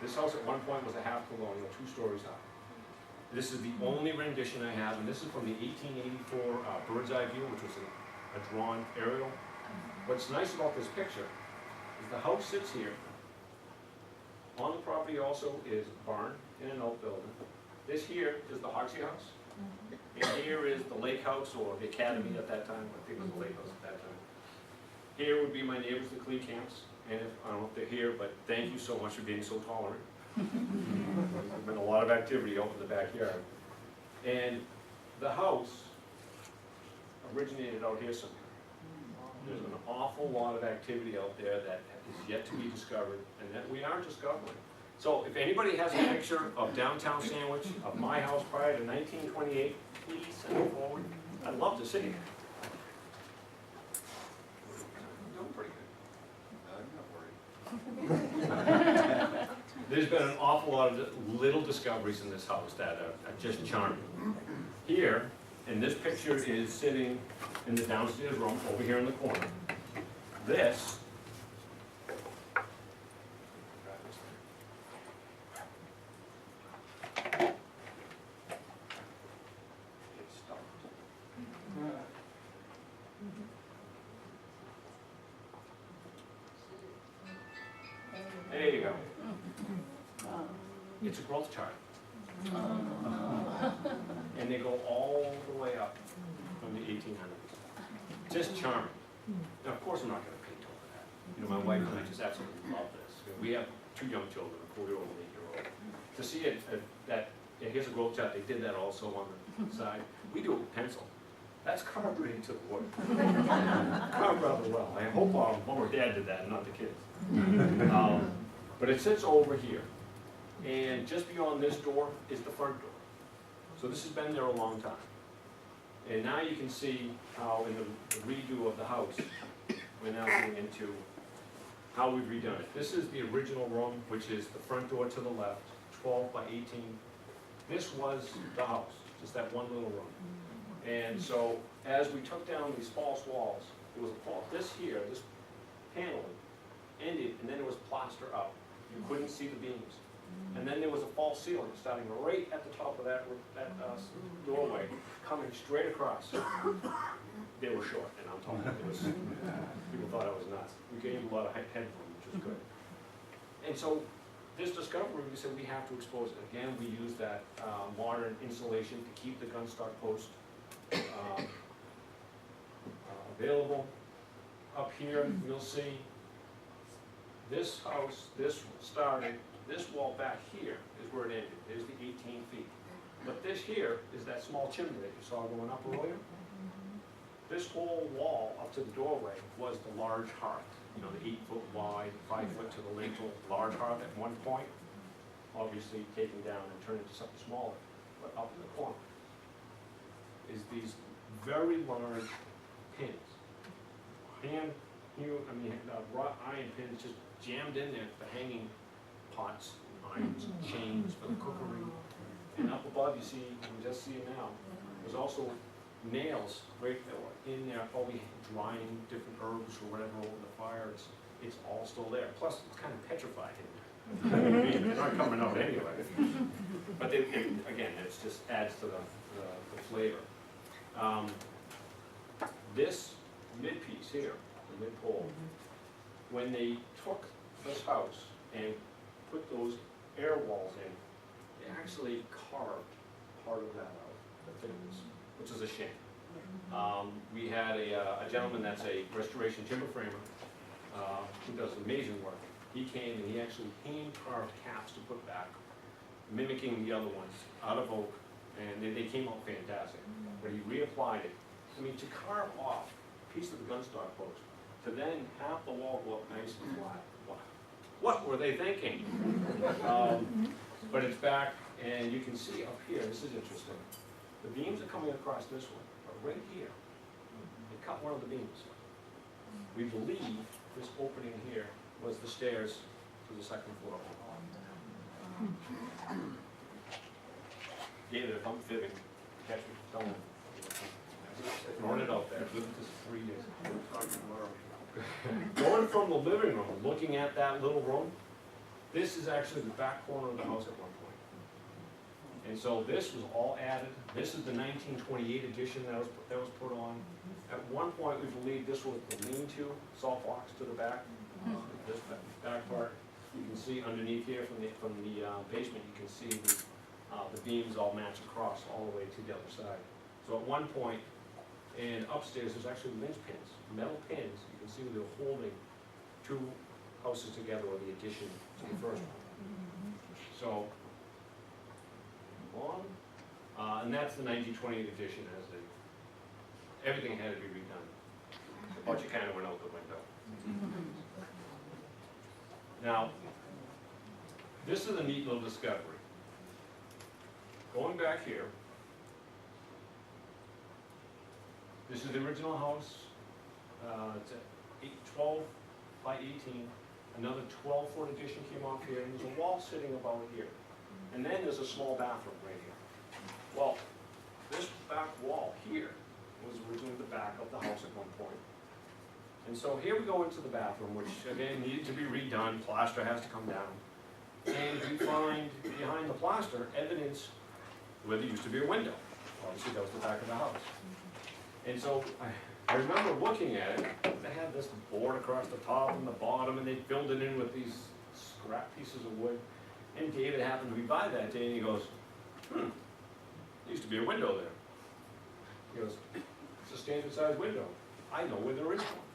This house at one point was a half colonial, 2 stories high. This is the only rendition I have, and this is from the 1884 bird's eye view, which was a drawn aerial. What's nice about this picture is the house sits here. On the property also is a barn and an outbuilding. This here is the Hoxie House. And here is the lake house, or the academy at that time. I think it was the lake house at that time. Here would be my neighbors, the Clee Camps. And if, I don't know if they're here, but thank you so much for being so tolerant. There's been a lot of activity out in the backyard. And the house originated out here somewhere. There's an awful lot of activity out there that is yet to be discovered, and that we are discovering. So if anybody has a picture of downtown Sandwich, of my house prior to 1928, please send it forward. I'd love to see it. Doing pretty good. I'm not worried. There's been an awful lot of little discoveries in this house that are just charming. Here, and this picture is sitting in the downstairs room over here in the corner. This there you go. It's a growth chart. And they go all the way up from the 1800s. Just charming. Now, of course, I'm not going to paint over that. You know, my wife and I just absolutely love this. We have 2 young children, a 4-year-old and an 8-year-old. To see it, here's a growth chart. They did that also on the side. We do it with pencil. That's carved right into the wood. Carved rather well. I hope mom or dad did that, not the kids. But it sits over here. And just beyond this door is the front door. So this has been there a long time. And now you can see how in the redo of the house, we're now getting into how we've redone it. This is the original room, which is the front door to the left, 12 by 18. This was the house, just that one little room. And so as we took down these false walls, it was a fault. This here, this paneling ended, and then it was plaster up. You couldn't see the beams. And then there was a false ceiling starting right at the top of that doorway, coming straight across. They were short, and I'm talking, people thought I was nuts. We gave a lot of headroom, which was good. And so this discovery, we said we have to expose it. Again, we use that modern insulation to keep the gun stock post available. Up here, you'll see this house, this started. This wall back here is where it ended. There's the 18 feet. But this here is that small chimney that you saw going up earlier. This whole wall up to the doorway was the large hearth. You know, the 8-foot wide, 5 foot to the lintel, large hearth at one point. Obviously taken down and turned into something smaller. But up in the corner is these very large pins. Wrought iron pins just jammed in there for hanging pots, irons, and chains for the cookery. And up above, you see, you can just see it now, there's also nails right there in there, probably drying different herbs or whatever over the fire. It's all still there. Plus, it's kind of petrified in there. They're not coming out anyway. But again, it just adds to the flavor. This mid-piece here, the mid-pole, when they took this house and put those air walls in, they actually carved part of that out, the thickness, which is a shame. We had a gentleman that's a restoration timber framer who does amazing work. He came and he actually hand-carved caps to put back, mimicking the other ones out of oak, and they came out fantastic. But he reapplied it. I mean, to carve off a piece of the gun stock post, to then have the wall go up nice and flat. What were they thinking? But it's back, and you can see up here, this is interesting. The beams are coming across this one, but right here, they cut one of the beams. We believe this opening here was the stairs to the second floor. David, if I'm fibbing, catch me, tell me. Throwing it out there, I've lived with this for 3 years. Going from the living room, looking at that little room, This is actually the back corner of the house at one point. And so this was all added. This is the 1928 addition that was put on. At one point, we believed this was the lean-to, salt box to the back. This back part, you can see underneath here from the basement, you can see the beams all match across all the way to the other side. So at one point, and upstairs, there's actually linchpins, metal pins. You can see they're holding two houses together, or the addition to the first one. So, and that's the 1928 addition, as everything had to be redone. The budget kind of went out the window. Now, this is a neat little discovery. Going back here, this is the original house. It's a 12 by 18. Another 12-foot addition came off here, and there's a wall sitting about here. And then there's a small bathroom right here. Well, this back wall here was originally the back of the house at one point. And so here we go into the bathroom, which again needed to be redone. Plaster has to come down. And we find behind the plaster evidence where there used to be a window. Obviously that was the back of the house. And so I remember looking at it. They had this board across the top and the bottom, and they filled it in with these scrap pieces of wood. And David happened to be by that day, and he goes, there used to be a window there. He goes, it's a standard size window. I know where there is one.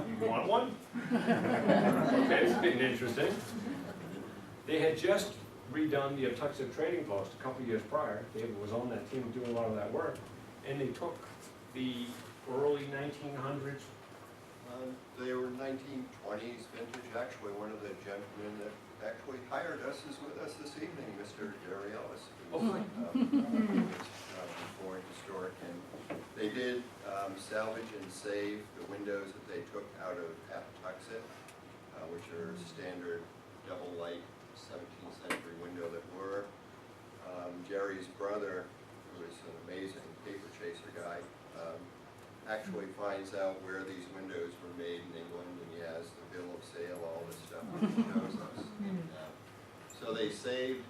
You want one? Okay, it's been interesting. They had just redone the Atuxet Trading Post a couple years prior. David was on that team doing a lot of that work. And they took the early 1900s. They were 1920s vintage. Actually, one of the gentlemen that actually hired us is with us this evening, Mr. Gary Ellis. Foreign historic, and they did salvage and save the windows that they took out of Patuxent, which are standard double light 17th century window that were. Jerry's brother, who is an amazing paper chaser guy, actually finds out where these windows were made in England, and he has the bill of sale, all this stuff that he shows us. And, so they saved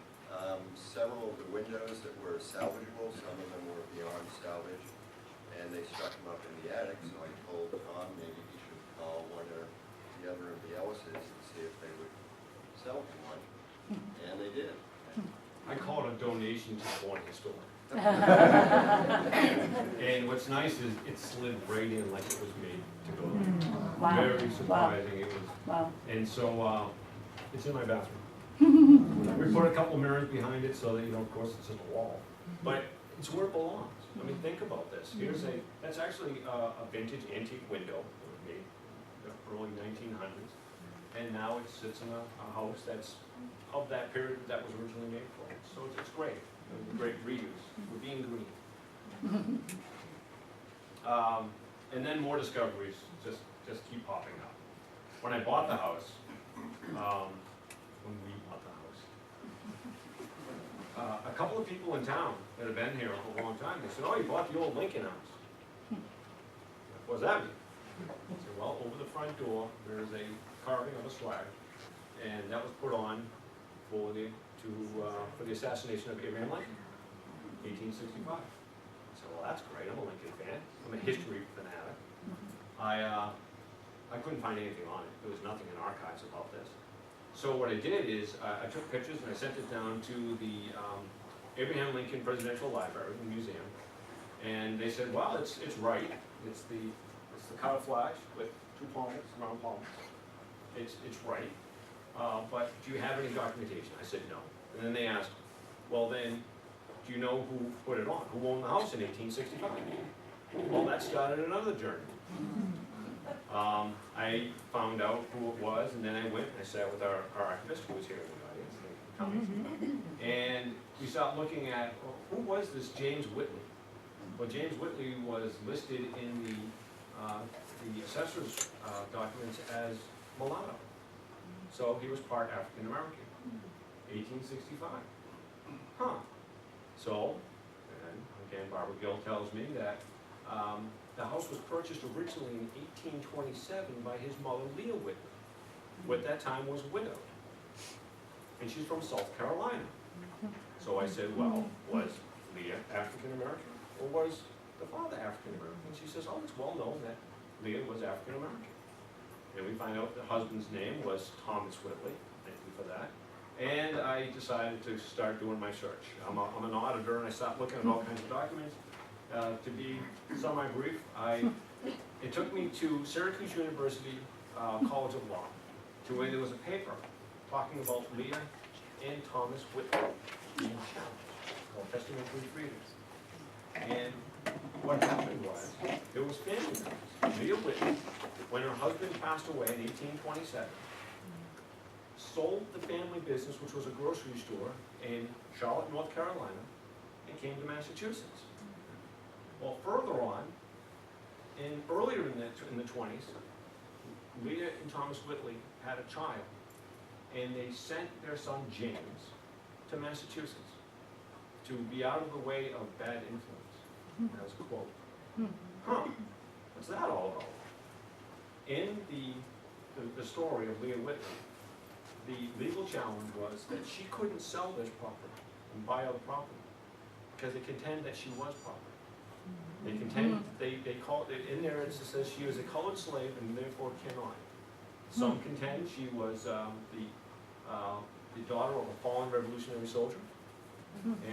several of the windows that were salvageable. Some of them were beyond salvage, and they stuck them up in the attic. So I told Tom maybe he should call one or the other of the Ellises and see if they would sell him one, and they did. I call it a donation to the Warren Historic. And what's nice is it slid right in like it was made to go there. Wow. Very surprising. It was. Wow. And so it's in my bathroom. We put a couple mirrors behind it so that, of course, it's just a wall. But it's where it belongs. I mean, think about this. Here's that's actually a vintage antique window that was made in the early 1900s. And now it sits in a house that's of that period that was originally made for. So it's great. It's a great reuse. We're being green. And then more discoveries just keep popping up. When I bought the house, when we bought the house, a couple of people in town that have been here for a long time, they said, oh, you bought the old Lincoln house. What does that mean? I said, well, over the front door, there's a carving of a swag, and that was put on for the assassination of Abraham Lincoln, 1865. I said, well, that's great. I'm a Lincoln fan. I'm a history fanatic. I couldn't find anything on it. There was nothing in archives about this. So what I did is I took pictures and I sent it down to the Abraham Lincoln Presidential Library, the museum, and they said, well, it's right. It's the camouflage with two palms, round palms. It's right. But do you have any documentation? I said no. And then they asked, well then, do you know who put it on? Who owned the house in 1865? Well, that started another journey. I found out who it was, and then I went and I sat with our archivist, who was here in the audience, and we started looking at, well, who was this James Whitley? Well, James Whitley was listed in the assessor's documents as mulatto. So he was part African American, 1865. Huh. So, and again, Barbara Gill tells me that the house was purchased originally in 1827 by his mother, Leah Whitley, who at that time was widowed. and she's from South Carolina. So I said, well, was Leah African American, or was the father African American? And she says, oh, it's well known that Leah was African American. And we find out the husband's name was Thomas Whitley, thank you for that. And I decided to start doing my search. I'm an auditor, and I started looking at all kinds of documents. To be semi-brief, it took me to Syracuse University College of Law, to where there was a paper talking about Leah and Thomas Whitley being challenged, called Testamentary Freedoms. And what happened was, there was family members. Leah Whitley, when her husband passed away in 1827, sold the family business, which was a grocery store in Charlotte, North Carolina, and came to Massachusetts. Well, further on, earlier in the 20s, Leah and Thomas Whitley had a child, and they sent their son James to Massachusetts to be out of the way of bad influence. That was a quote. Huh, what's that all about? In the story of Leah Whitley, the legal challenge was that she couldn't sell this property and buy other property because they contend that she was property. They contend, they call it, in there it says she was a colored slave and therefore cannot. Some contend she was the daughter of a fallen revolutionary soldier,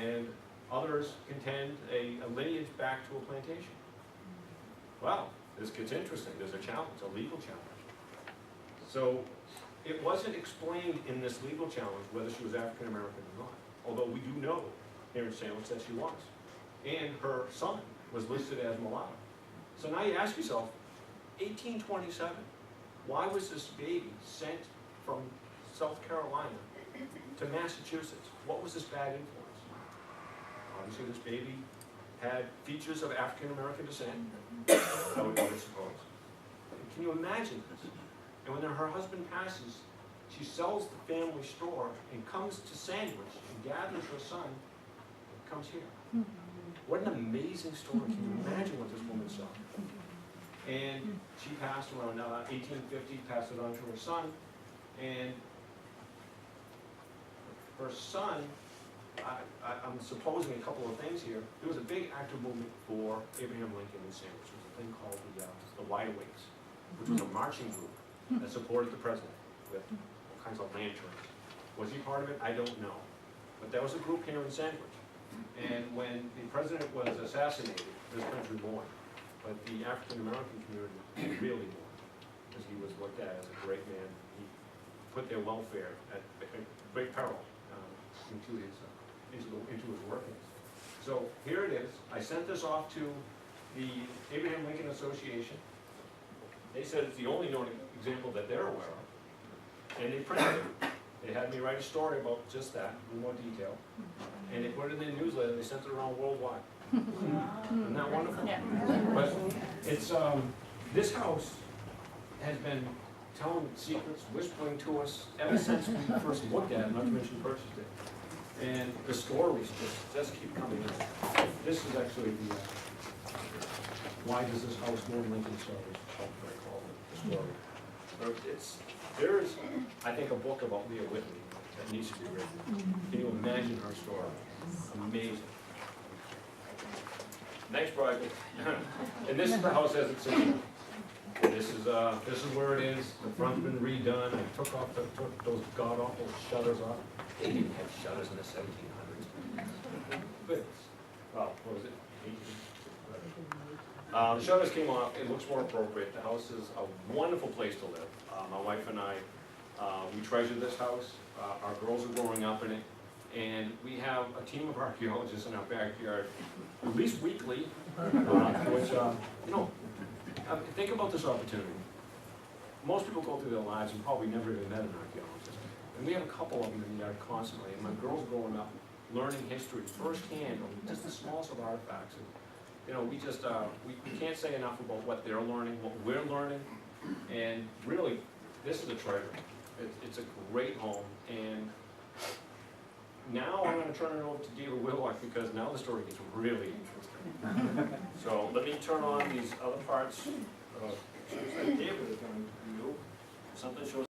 and others contend a lineage back to a plantation. Wow, this gets interesting. There's a challenge, a legal challenge. So it wasn't explained in this legal challenge whether she was African American or not, although we do know here in Sandwich that she was. And her son was listed as mulatto. So now you ask yourself, 1827, why was this baby sent from South Carolina to Massachusetts? What was this bad influence? Obviously this baby had features of African American descent, I would suppose. Can you imagine this? And when her husband passes, she sells the family store and comes to Sandwich and gathers her son and comes here. What an amazing story. Can you imagine what this woman saw? And she passed around 1850, passed it on to her son, and her son, I'm supposing a couple of things here. There was a big active movement for Abraham Lincoln in Sandwich. There was a thing called the Wide Awakes, which was a marching group that supported the president with all kinds of lanterns. Was he part of it? I don't know. But there was a group here in Sandwich. And when the president was assassinated, this country mourned. But the African American community really mourned, because he was looked at as a great man. He put their welfare at great peril into his workings. So here it is. I sent this off to the Abraham Lincoln Association. They said it's the only known example that they're aware of. And they printed it. They had me write a story about just that, in more detail. And they put it in their newsletter, and they sent it around worldwide. Isn't that wonderful? Yeah. But it's, this house has been telling secrets, whispering to us ever since we first looked at it, not to mention purchased it. And the stories just keep coming in. This is actually the, why does this house know Lincoln Service? I call it the story. But there is, I think, a book about Leah Whitley that needs to be written. Can you imagine her story? Amazing. Next project. And this is the house as it's sitting. This is where it is. The front's been redone. I took those god awful shutters off. They didn't have shutters in the 1700s. But, well, what was it? 18? The shutters came off. It looks more appropriate. The house is a wonderful place to live. My wife and I, we treasure this house. Our girls are growing up in it. And we have a team of archaeologists in our backyard, at least weekly, which, think about this opportunity. Most people go through their lives and probably never even met an archaeologist. And we have a couple of them in the yard constantly. And my girls are growing up learning history firsthand on just the smallest of artifacts. And, we just, we can't say enough about what they're learning, what we're learning. And really, this is a treasure. It's a great home. And now I'm going to turn it over to David Whitlock, because now the story gets really interesting. So let me turn on these other parts. David is going to do something shows.